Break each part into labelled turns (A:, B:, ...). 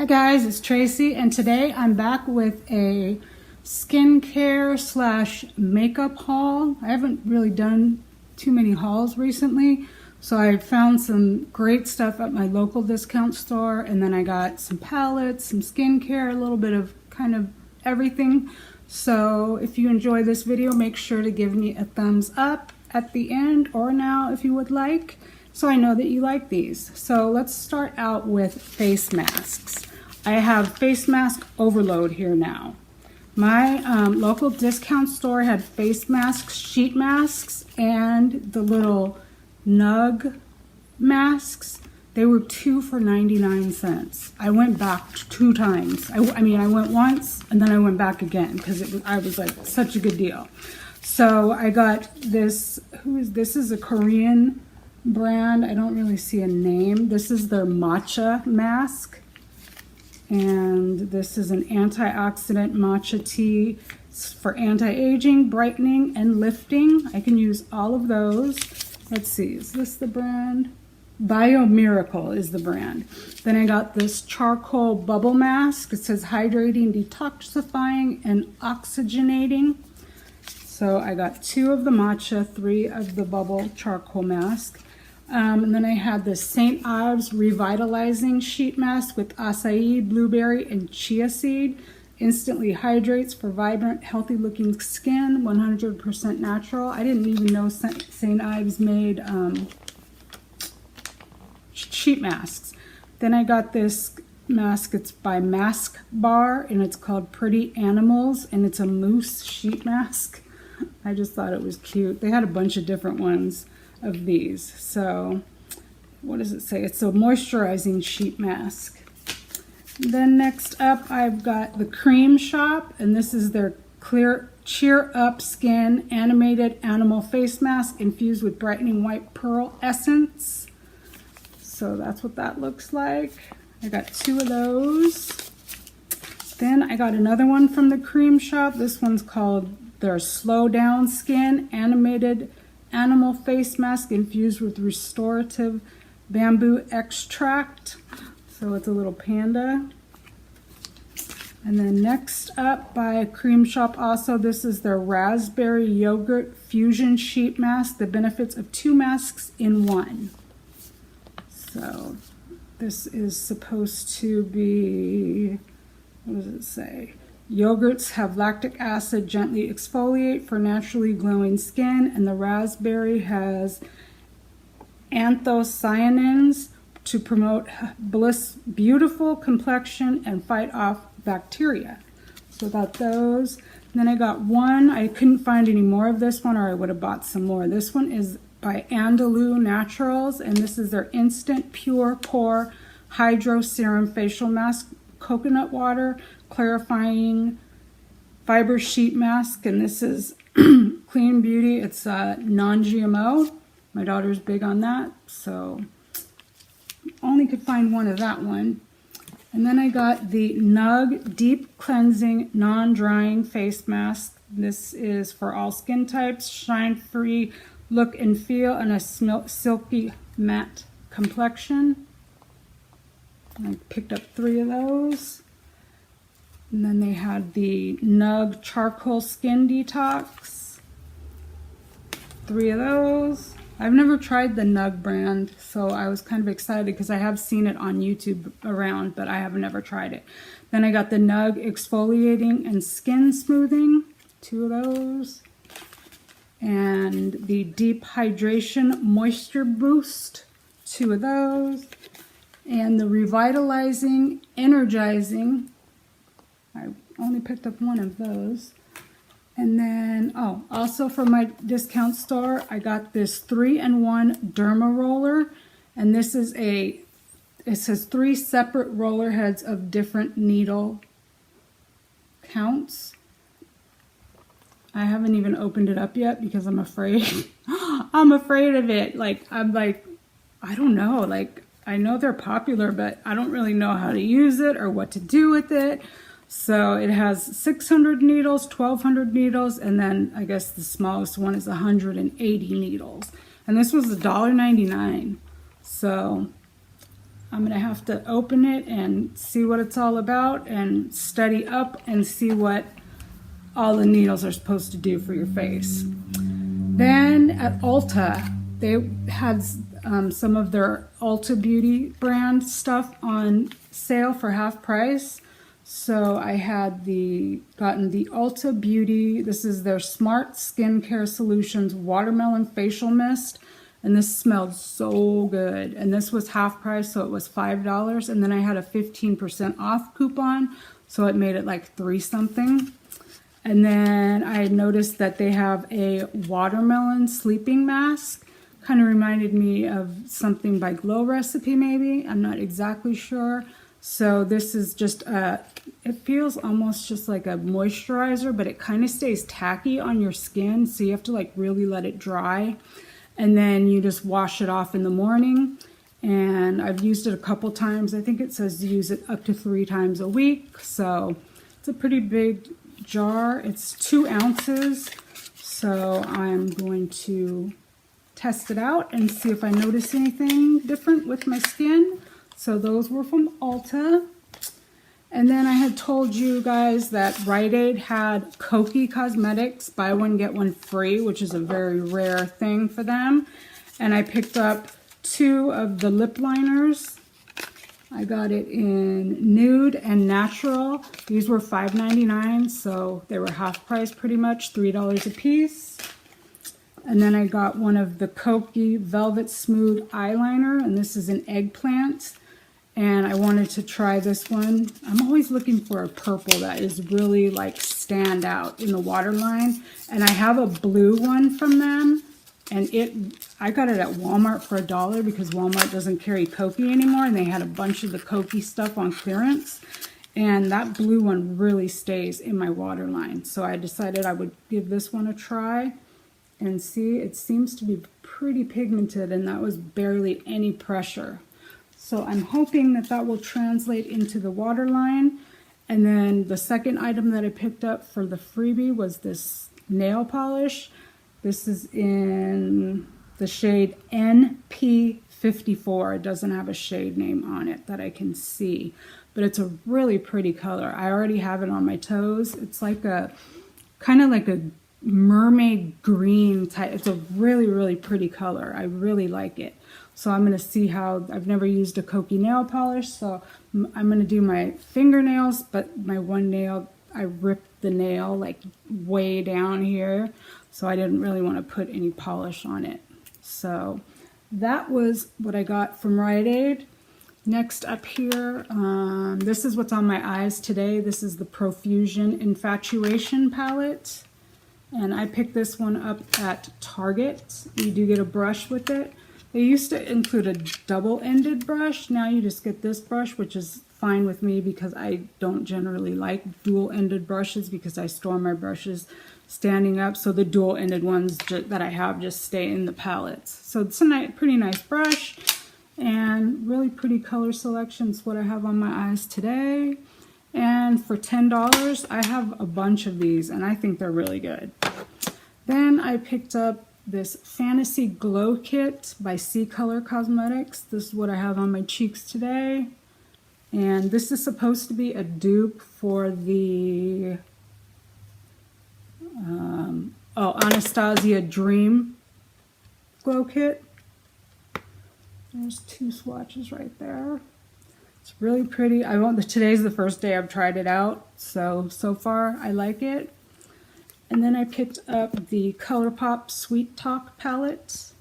A: Hi guys, it's Tracy, and today I'm back with a skincare slash makeup haul. I haven't really done too many hauls recently, so I found some great stuff at my local discount store, and then I got some palettes, some skincare, a little bit of kind of everything. So if you enjoy this video, make sure to give me a thumbs up at the end or now if you would like, so I know that you like these. So let's start out with face masks. I have face mask overload here now. My local discount store had face masks, sheet masks, and the little Nugg masks. They were 2 for 99 cents. I went back 2 times. I went once and then I went back again because I was like, such a good deal. So I got this, this is a Korean brand. I don't really see a name. This is their matcha mask. And this is an antioxidant matcha tea for anti-aging, brightening, and lifting. I can use all of those. Let's see, is this the brand? Bio Miracle is the brand. Then I got this charcoal bubble mask. It says hydrating, detoxifying, and oxygenating. So I got 2 of the matcha, 3 of the bubble charcoal mask. And then I had the St. Ives Revitalizing Sheet Mask with acai, blueberry, and chia seed. Instantly hydrates for vibrant, healthy-looking skin, 100% natural. I didn't even know St. Ives made sheet masks. Then I got this mask. It's by Masque Bar, and it's called Pretty Animals, and it's a mousse sheet mask. I just thought it was cute. They had a bunch of different ones of these. So what does it say? It's a moisturizing sheet mask. Then next up I've got the Creme shop, and this is their clear cheer up skin animated animal face mask infused with brightening white pearl essence. So that's what that looks like. I got 2 of those. Then I got another one from the Creme shop. This one's called their Slow Down Skin Animated Animal Face Mask infused with restorative bamboo extract. So it's a little panda. And then next up by Creme Shop also, this is their Raspberry Yogurt Fusion Sheet Mask, the benefits of 2 masks in 1. So this is supposed to be, what does it say? Yogurts have lactic acid, gently exfoliate for naturally glowing skin, and the raspberry has anthocyanins to promote beautiful complexion and fight off bacteria. So I got those. And then I got one, I couldn't find any more of this one, or I would have bought some more. This one is by Andalou Naturals, and this is their Instant Pure Pore Hydro Serum Facial Mask, coconut water, clarifying fiber sheet mask, and this is Clean Beauty. It's non-GMO. My daughter's big on that, so only could find one of that one. And then I got the Nugg Deep Cleansing Non-Drying Face Mask. This is for all skin types, shine-free look and feel, and a silky matte complexion. I picked up 3 of those. And then they had the Nugg Charcoal Skin Detox. 3 of those. I've never tried the Nugg brand, so I was kind of excited because I have seen it on YouTube around, but I have never tried it. Then I got the Nugg Exfoliating and Skin Smoothing. 2 of those. And the Deep Hydration Moisture Boost. 2 of those. And the Revitalizing Energizing. I only picked up 1 of those. And then, oh, also from my discount store, I got this 3-in-1 Derma Roller. And this is it says 3 separate roller heads of different needle counts. I haven't even opened it up yet because I'm afraid. I'm afraid of it. I'm like, I don't know. Like, I know they're popular, but I don't really know how to use it or what to do with it. So it has 600 needles, 1,200 needles, and then I guess the smallest one is 180 needles. And this was $1.99. So I'm gonna have to open it and see what it's all about and study up and see what all the needles are supposed to do for your face. Then at Ulta, they had some of their Ulta Beauty brand stuff on sale for half price. So I had gotten the Ulta Beauty, this is their Smart Skincare Solutions Watermelon Facial Mist. And this smelled so good. And this was half price, so it was $5. And then I had a 15% off coupon, so it made it like $3 something. And then I noticed that they have a watermelon sleeping mask. Kind of reminded me of something by Glow Recipe maybe. I'm not exactly sure. So this is just it feels almost just like a moisturizer, but it kind of stays tacky on your skin. So you have to like really let it dry. And then you just wash it off in the morning. And I've used it a couple times. I think it says use it up to 3 times a week. So it's a pretty big jar. It's 2 ounces. So I'm going to test it out and see if I notice anything different with my skin. So those were from Ulta. And then I had told you guys that Rite Aid had Kokie Cosmetics, buy one, get one free, which is a very rare thing for them. And I picked up 2 of the lip liners. I got it in Nude and Natural. These were $5.99, so they were half price pretty much, $3 a piece. And then I got one of the Kokie Velvet Smooth Eyeliner, and this is an Eggplant. And I wanted to try this one. I'm always looking for a purple that is really like stand out in the waterline. And I have a blue one from them. And I got it at Walmart for $1 because Walmart doesn't carry Kokie anymore. And they had a bunch of the Kokie stuff on clearance. And that blue one really stays in my waterline. So I decided I would give this one a try and see. It seems to be pretty pigmented and that was barely any pressure. So I'm hoping that that will translate into the waterline. And then the second item that I picked up for the freebie was this nail polish. This is in the shade NP54. It doesn't have a shade name on it that I can see, but it's a really pretty color. I already have it on my toes. It's like a kind of like a mermaid green type. It's a really, really pretty color. I really like it. So I'm going to see how, I've never used a Kokie nail polish, so I'm going to do my fingernails, but my one nail, I ripped the nail like way down here, so I didn't really want to put any polish on it. So that was what I got from Rite Aid. Next up here, this is what's on my eyes today. This is the Profusion Infatuation palette, and I picked this one up at Target. You do get a brush with it. They used to include a double-ended brush. Now you just get this brush, which is fine with me because I don't generally like dual-ended brushes because I store my brushes standing up. So the dual-ended ones that I have just stay in the palettes. So it's a pretty nice brush and really pretty color selection. It's what I have on my eyes today. And for $10, I have a bunch of these and I think they're really good. Then I picked up this Fantasy Glow Kit by Color Cosmetics. This is what I have on my cheeks today. And this is supposed to be a dupe for the Anastasia Dream Glow Kit. There's 2 swatches right there. It's really pretty. Today's the first day I've tried it out, so far I like it. And then I picked up the ColourPop Sweet Talk palette.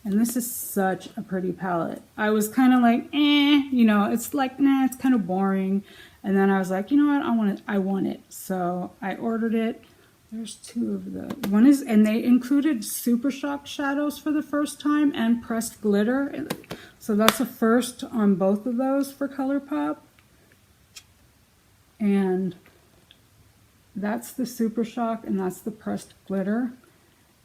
A: And this is such a pretty palette. I was kind of like, you know, it's like, nah, it's kind of boring. And then I was like, you know what, I want it. So I ordered it. There's 2 of the, and they included Super Shock shadows for the first time and pressed glitter. So that's a first on both of those for ColourPop. And that's the Super Shock and that's the pressed glitter.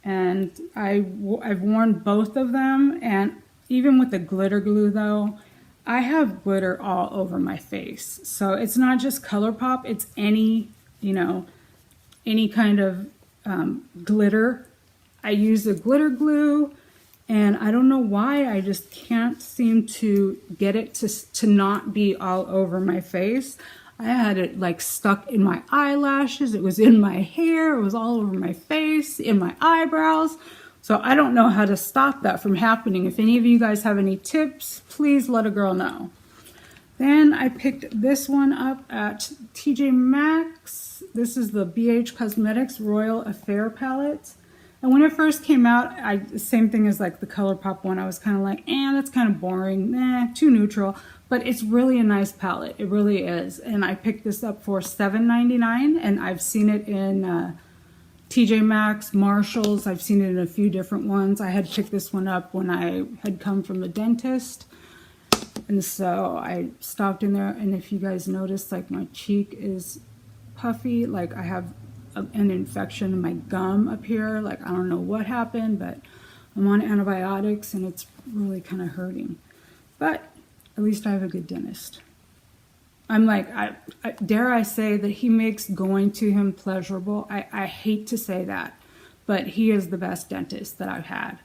A: And I've worn both of them, and even with the glitter glue though, I have glitter all over my face. So it's not just ColourPop, it's any, you know, any kind of glitter. I use the glitter glue And I don't know why, I just can't seem to get it to not be all over my face. I had it like stuck in my eyelashes, it was in my hair, it was all over my face, in my eyebrows. So I don't know how to stop that from happening. If any of you guys have any tips, please let a girl know. Then I picked this one up at TJ Maxx. This is the BH Cosmetics Royal Affair palette. And when it first came out, same thing as like the ColourPop one, I was kind of like, that's kind of boring, too neutral. But it's really a nice palette, it really is. And I picked this up for $7.99, and I've seen it in TJ Maxx, Marshalls, I've seen it in a few different ones. I had picked this one up when I had come from the dentist. And so I stopped in there, and if you guys notice, like my cheek is puffy, like I have an infection in my gum up here. Like I don't know what happened, but I'm on antibiotics and it's really kind of hurting. But at least I have a good dentist. I'm like, dare I say that he makes going to him pleasurable. I hate to say that, but he is the best dentist that I've had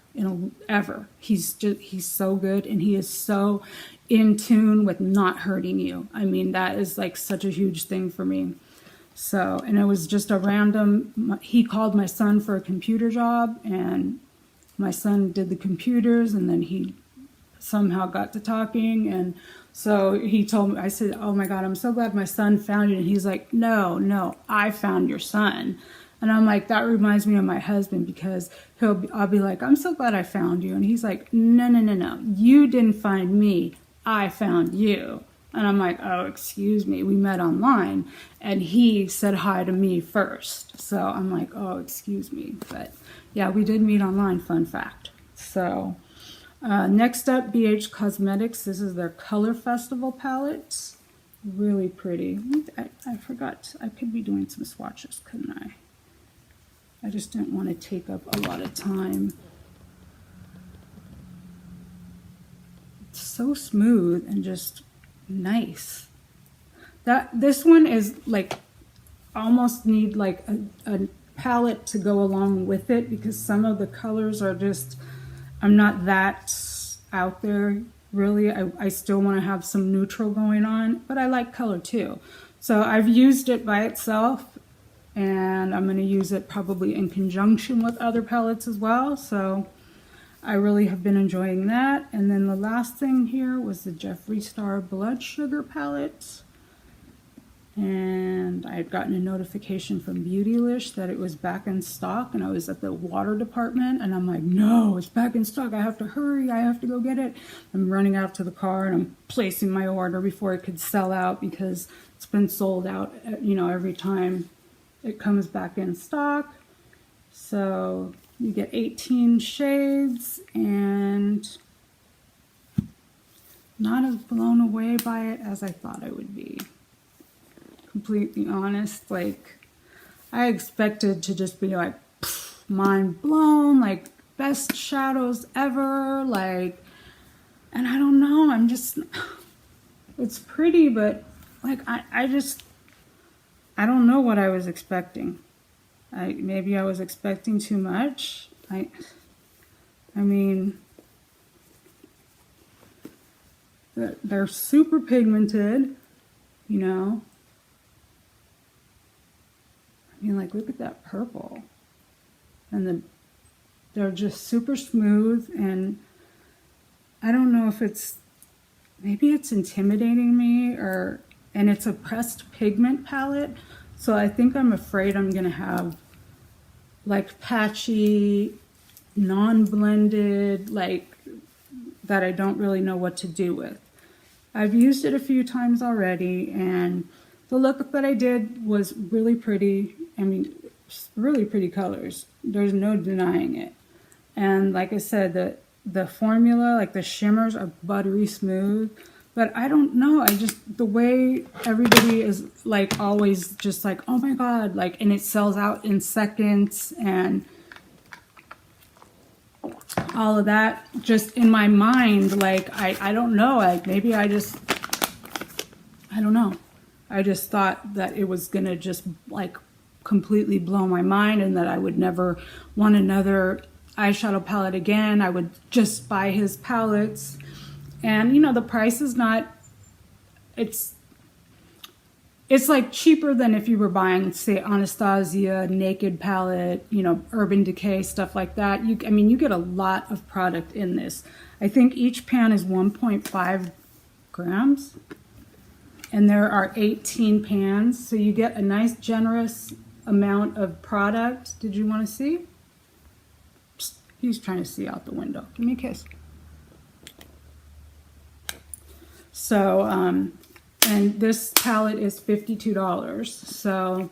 A: ever. He's so good, and he is so in tune with not hurting you. I mean, that is like such a huge thing for me. So, and it was just a random, he called my son for a computer job, and my son did the computers, and then he somehow got to talking, and so he told me, I said, oh my God, I'm so glad my son found you. And he's like, no, I found your son. And I'm like, that reminds me of my husband, because I'll be like, I'm so glad I found you. And he's like, no, you didn't find me, I found you. And I'm like, oh, excuse me, we met online, and he said hi to me first. So I'm like, oh, excuse me. But yeah, we did meet online, fun fact. So next up, BH Cosmetics. This is their Color Festival palette. Really pretty. I forgot, I could be doing some swatches, couldn't I? I just didn't want to take up a lot of time. It's so smooth and just nice. This one is like, almost need like a palette to go along with it, because some of the colors are just, I'm not that out there really. I still want to have some neutral going on, but I like color too. So I've used it by itself, and I'm going to use it probably in conjunction with other palettes as well. So I really have been enjoying that. And then the last thing here was the Jeffree Star Blood Sugar palette. And I had gotten a notification from Beautylicious that it was back in stock, and I was at the water department, and I'm like, no, it's back in stock. I have to hurry. I have to go get it. I'm running out to the car, and I'm placing my order before it could sell out, because it's been sold out, you know, every time it comes back in stock. So you get 18 shades, and not as blown away by it as I thought I would be. Completely honest, like I expected to just be like mind blown, like best shadows ever, like, and I don't know, I'm just, it's pretty, but like I don't know what I was expecting. Maybe I was expecting too much. I mean, they're super pigmented, you know. I mean, like, look at that purple. And they're just super smooth, and I don't know if maybe it's intimidating me, and it's a pressed pigment palette, so I think I'm afraid I'm gonna have like patchy, non-blended, like that I don't really know what to do with. I've used it a few times already, and the look that I did was really pretty. I mean, really pretty colors. There's no denying it. And like I said, the formula, like the shimmers are buttery smooth. But I don't know, the way everybody is like always just like, oh my God, like, and it sells out in seconds and all of that, just in my mind, like, I don't know, like maybe I don't know. I just thought that it was gonna just like completely blow my mind, and that I would never want another eyeshadow palette again, I would just buy his palettes. And you know, the price is not, it's like cheaper than if you were buying, say, Anastasia Naked palette, you know, Urban Decay, stuff like that. I mean, you get a lot of product in this. I think each pan is 1.5 grams. And there are 18 pans. So you get a nice generous amount of product. Did you want to see? Psst, he's trying to see out the window. Give me a kiss. So, and this palette is $52. So,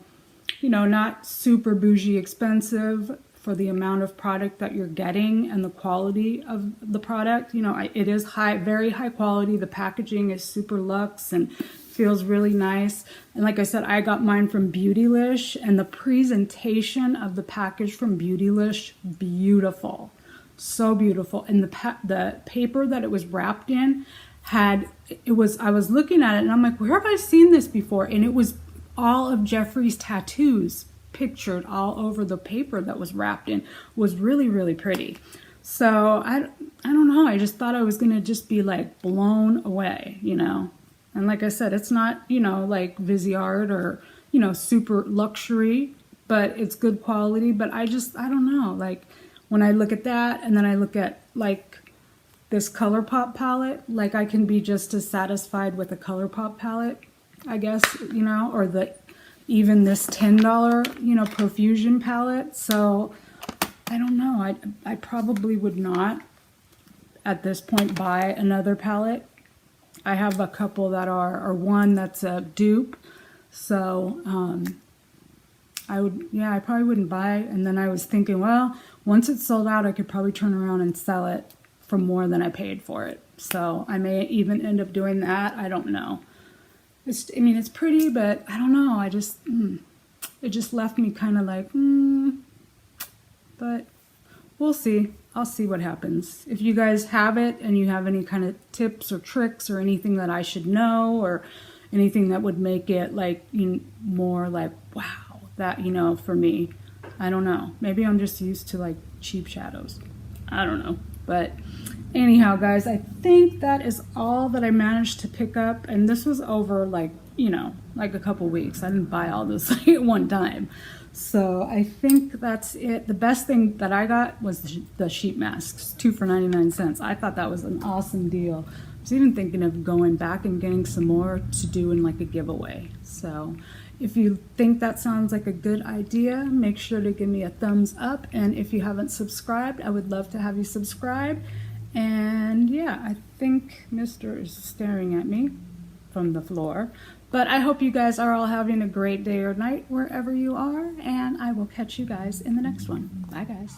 A: you know, not super bougie expensive for the amount of product that you're getting and the quality of the product. You know, it is very high quality. The packaging is super luxe and feels really nice. And like I said, I got mine from Beautylish, and the presentation of the package from Beautylish, beautiful. So beautiful. And the paper that it was wrapped in I was looking at it and I'm like, where have I seen this before? And it was all of Jeffree's tattoos pictured all over the paper that was wrapped in. It was really, really pretty. So I don't know. I just thought I was going to just be like blown away, you know. And like I said, it's not, you know, like Viseart or, you know, super luxury, but it's good quality. But I don't know. Like when I look at that and then I look at like this ColourPop palette, like I can be just as satisfied with a ColourPop palette, I guess, you know, or even this $10, you know, Profusion palette. So I don't know. I probably would not at this point buy another palette. I have a couple that are one that's a dupe. So I probably wouldn't buy. And then I was thinking, well, once it's sold out, I could probably turn around and sell it for more than I paid for it. So I may even end up doing that. I don't know. I mean, it's pretty, but I don't know. It just left me kind of like, but we'll see. I'll see what happens. If you guys have it and you have any kind of tips or tricks or anything that I should know or anything that would make it like, you know, more like, wow, that, you know, for me, I don't know. Maybe I'm just used to like cheap shadows. I don't know. But anyhow, guys, I think that is all that I managed to pick up. And this was over like, you know, like a couple weeks. I didn't buy all this at one time. So I think that's it. The best thing that I got was the sheet masks, 2 for 99 cents. I thought that was an awesome deal. I was even thinking of going back and getting some more to do in like a giveaway. So if you think that sounds like a good idea, make sure to give me a thumbs up. And if you haven't subscribed, I would love to have you subscribe. And yeah, I think Mr. is staring at me from the floor. But I hope you guys are all having a great day or night wherever you are. And I will catch you guys in the next one. Bye, guys.